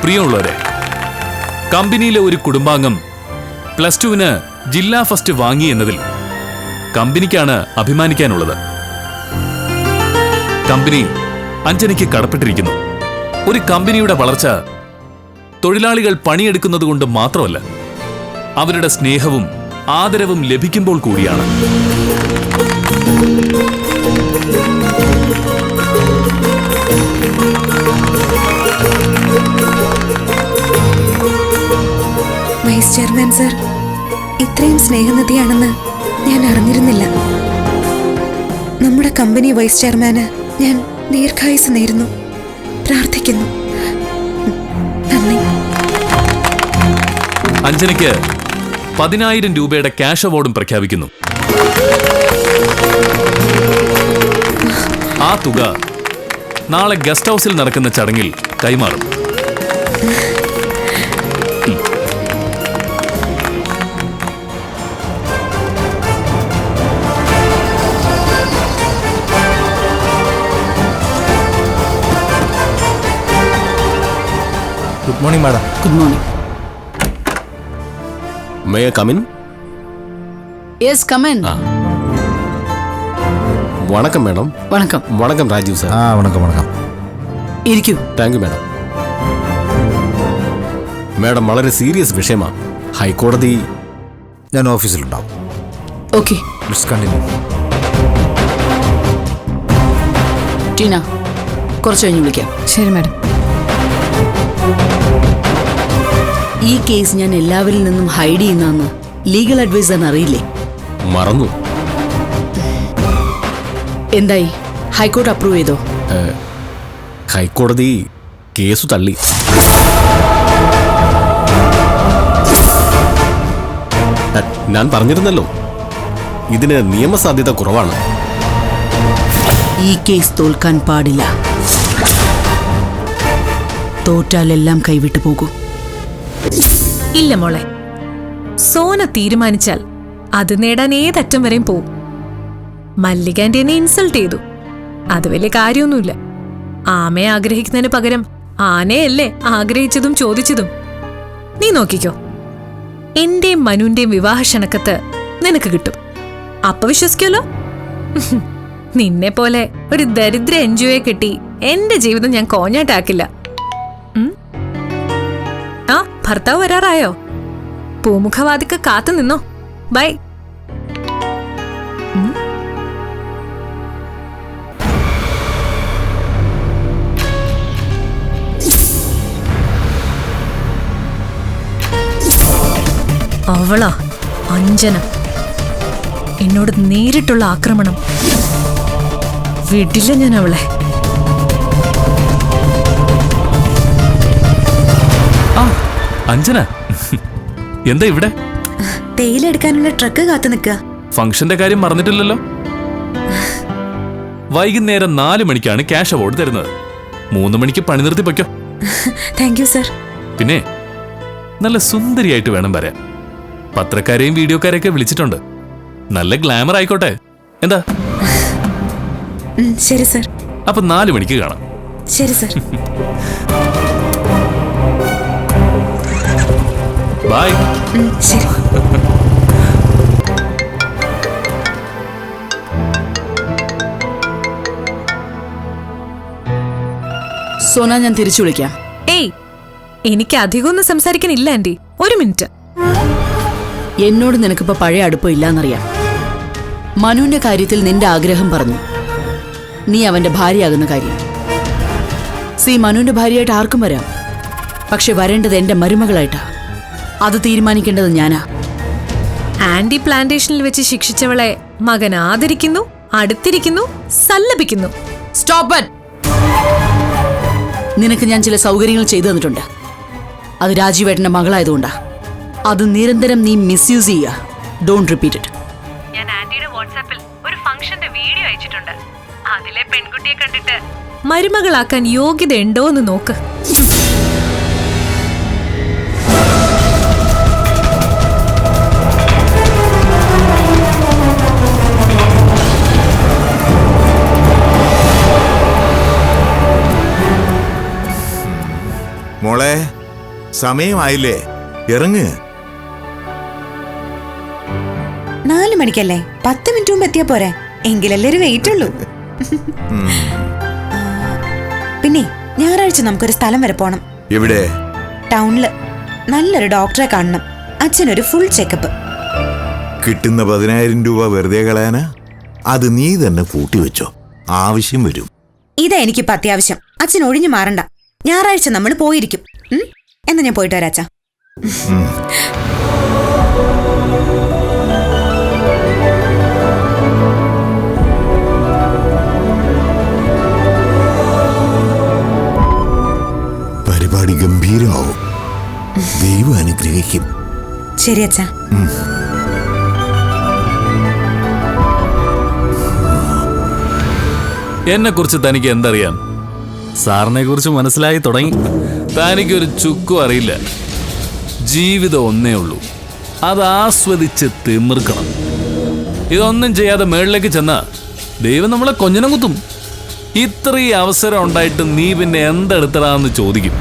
പ്രിയമുള്ളവരെ, കമ്പനിയിലെ ഒരു കുടുംബാംഗം +2-ന് ജില്ലാ ഫസ്റ്റ് വാങ്ങി എന്നതിൽ കമ്പനിക്കാണ് അഭിമാനിക്കാനുള്ളത്. കമ്പനി അഞ്ജനയ്ക്ക് കടപ്പെട്ടിരിക്കുന്നു. ഒരു കമ്പനിയുടെ വളർച്ച തൊഴിലാളികൾ പണിയെടുക്കുന്നത് കൊണ്ട് മാത്രമല്ല, അവരുടെ സ്നേഹവും ആദരവും ലഭിക്കുമ്പോൾ കൂടിയാണ്. വൈസ് ചെയർമാൻ സർ ഇത്രയും സ്നേഹനിധിയാണെന്ന് ഞാൻ അറിഞ്ഞിരുന്നില്ല. നമ്മുടെ കമ്പനി വൈസ് ചെയർമാന് ഞാൻ ദീർഘായുസ് നേരുന്നു, പ്രാർത്ഥിക്കുന്നു. നന്ദി. അഞ്ജനയ്ക്ക് 10,000 രൂപയുടെ ക്യാഷ് അവാർഡും പ്രഖ്യാപിക്കുന്നു. ആ തുക നാളെ ഗസ്റ്റ് ഹൗസിൽ നടക്കുന്ന ചടങ്ങിൽ കൈമാറും. Good morning, madam. Good morning. May I come in? Yes, come in. വണക്കം മാഡം. വണക്കം. വണക്കം രാജീവ് സാർ. വണക്കം വണക്കം. ഇരിക്കൂ. Thank you madam. മാഡം, വളരെ സീരിയസ് വിഷയമാണ്. ഹൈക്കോടതി. ഞാൻ ഓഫീസിലുണ്ടാവും. ഓക്കെ. Let's continue. ടീന, കുറച്ച് കഴിഞ്ഞ് വിളിക്കാം. ശരി മാഡം. ഈ കേസ് ഞാൻ എല്ലാവരിൽ നിന്നും ഹൈഡ് ചെയ്യുന്നതെന്ന് ലീഗൽ അഡ്വൈസറിന് അറിയില്ലേ? മറന്നു. എന്തായി? ഹൈക്കോടതി അപ്രൂവ് ചെയ്തോ? ഹൈക്കോടതി കേസ് തള്ളി. ഞാൻ പറഞ്ഞിരുന്നല്ലോ, ഇതിന് നിയമസാധ്യത കുറവാണ്. ഈ കേസ് തോൽക്കാൻ പാടില്ല. തോറ്റാലെല്ലാം കൈവിട്ടു പോകൂ. ഇല്ല മോളെ, സോന തീരുമാനിച്ചാൽ അത് നേടാൻ ഏതറ്റം വരെയും പോവും. മല്ലികാന്റെ എന്നെ ഇൻസൾട്ട് ചെയ്തു, അത് വലിയ കാര്യമൊന്നുമില്ല. ആമയെ ആഗ്രഹിക്കുന്നതിന് പകരം ആനയല്ലേ ആഗ്രഹിച്ചതും ചോദിച്ചതും. നീ നോക്കിക്കോ, എന്റെയും മനുവിന്റെയും വിവാഹ ക്ഷണക്കത്ത് നിനക്ക് കിട്ടും. അപ്പൊ വിശ്വസിക്കല്ലോ. നിന്നെ പോലെ ഒരു ദരിദ്ര എൻജിഒയെ കിട്ടി എന്റെ ജീവിതം ഞാൻ കോഞ്ഞാട്ടാക്കില്ല. ആ, ഭർത്താവ് വരാറായോ? പൂമുഖവാദിക്ക് കാത്തു നിന്നോ. ബൈ. അവളാ അഞ്ജന, എന്നോട് നേരിട്ടുള്ള ആക്രമണം. വിടില്ല ഞാൻ അവളെ. അഞ്ജന, എന്താ ഇവിടെ? തേയിലെടുക്കാനുള്ള ട്രക്ക് കാത്തു നിൽക്കുക. ഫംഗ്ഷന്റെ കാര്യം മറന്നിട്ടില്ലല്ലോ. വൈകുന്നേരം 4 മണിക്കാണ് ക്യാഷ് അവാർഡ് തരുന്നത്. 3 മണിക്ക് പണി നിർത്തി പൊയ്ക്കോ. Thank you sir. പിന്നെ നല്ല സുന്ദരിയായിട്ട് വേണം വരാൻ. പത്രക്കാരെയും വീഡിയോക്കാരെയൊക്കെ വിളിച്ചിട്ടുണ്ട്. നല്ല ഗ്ലാമർ ആയിക്കോട്ടെ. എന്താ? ശരി സർ. അപ്പൊ 4 മണിക്ക് കാണാം. ശരി സർ. ബൈ. ശരി. സോന, ഞാൻ തിരിച്ചു വിളിക്കാം. ഏയ്, എനിക്ക് അധികമൊന്നും സംസാരിക്കാനില്ല ആന്റി. 1 മിനിറ്റ്. എന്നോട് നിനക്കിപ്പോ പഴയ അടുപ്പം ഇല്ലാന്നറിയാം. മനുവിന്റെ കാര്യത്തിൽ നിന്റെ ആഗ്രഹം പറഞ്ഞു, നീ അവന്റെ ഭാര്യയാകുന്ന കാര്യം. മനുവിന്റെ ഭാര്യയായിട്ട് ആർക്കും വരാം, പക്ഷെ വരേണ്ടത് എന്റെ മരുമകളായിട്ടാ. അത് തീരുമാനിക്കേണ്ടത് ഞാനാ. ആന്റി പ്ലാന്റേഷനിൽ വെച്ച് ശിക്ഷിച്ചവളെ മകൻ ആദരിക്കുന്നു, അടുത്തിരിക്കുന്നു, സല്ലപിക്കുന്നു. Stop it. നിനക്ക് ഞാൻ ചില സൗകര്യങ്ങൾ ചെയ്തു തന്നിട്ടുണ്ട്. അത് രാജീവേട്ടന്റെ മകളായതുകൊണ്ടാ. അത് നിരന്തരം നീ മിസ്യൂസ് ചെയ്യുക. Don't repeat it. ഞാൻ ആന്റിയുടെ വാട്സാപ്പിൽ ഒരു ഫംഗ്ഷന്റെ വീഡിയോ അയച്ചിട്ടുണ്ട്. അതിലെ പെൺകുട്ടിയെ കണ്ടിട്ട് മരുമകളാക്കാൻ യോഗ്യത ഉണ്ടോ എന്ന് നോക്ക്. മോളെ സമയമായില്ലേ, ഇറങ്ങ്. 4 മണിക്കല്ലേ, 10 മിനിറ്റ് മുമ്പ് എത്തിയാ പോരെ, എങ്കിലല്ലേ ഒരു വെയിറ്റ് ഉള്ളൂ. പിന്നെ ഞായറാഴ്ച നമുക്കൊരു സ്ഥലം വരെ പോണം. എവിടെ? ടൗണില് നല്ലൊരു ഡോക്ടറെ കാണണം. അച്ഛനൊരു ഫുൾ ചെക്കപ്പ്. കിട്ടുന്ന 10,000 രൂപ വെറുതെ കളയാനാ? അത് നീ തന്നെ കൂട്ടിവെച്ചോ, ആവശ്യം വരും. ഇതാ എനിക്കിപ്പോ അത്യാവശ്യം. അച്ഛൻ ഒഴിഞ്ഞു മാറണ്ട. ഞായറാഴ്ച നമ്മൾ പോയിരിക്കും. എന്നാ ഞാൻ പോയിട്ട് വരാച്ചാ. പരിപാടി ഗംഭീരമാവും. ദൈവം അനുഗ്രഹിക്കും. ശരി അച്ഛാ. എന്നെ കുറിച്ച് തനിക്ക് എന്തറിയാം? സാറിനെ കുറിച്ച് മനസ്സിലായി തുടങ്ങി. തനിക്കൊരു ചുക്കും അറിയില്ല. ജീവിതം ഒന്നേ ഉള്ളൂ, അത് ആസ്വദിച്ച് തിമിർക്കണം. ഇതൊന്നും ചെയ്യാതെ മേളിലേക്ക് ചെന്നാ ദൈവം നമ്മളെ കൊഞ്ഞനം കുത്തും. ഇത്രയും അവസരം ഉണ്ടായിട്ട് നീ പിന്നെ എന്തെടുത്തടാന്ന് ചോദിക്കും.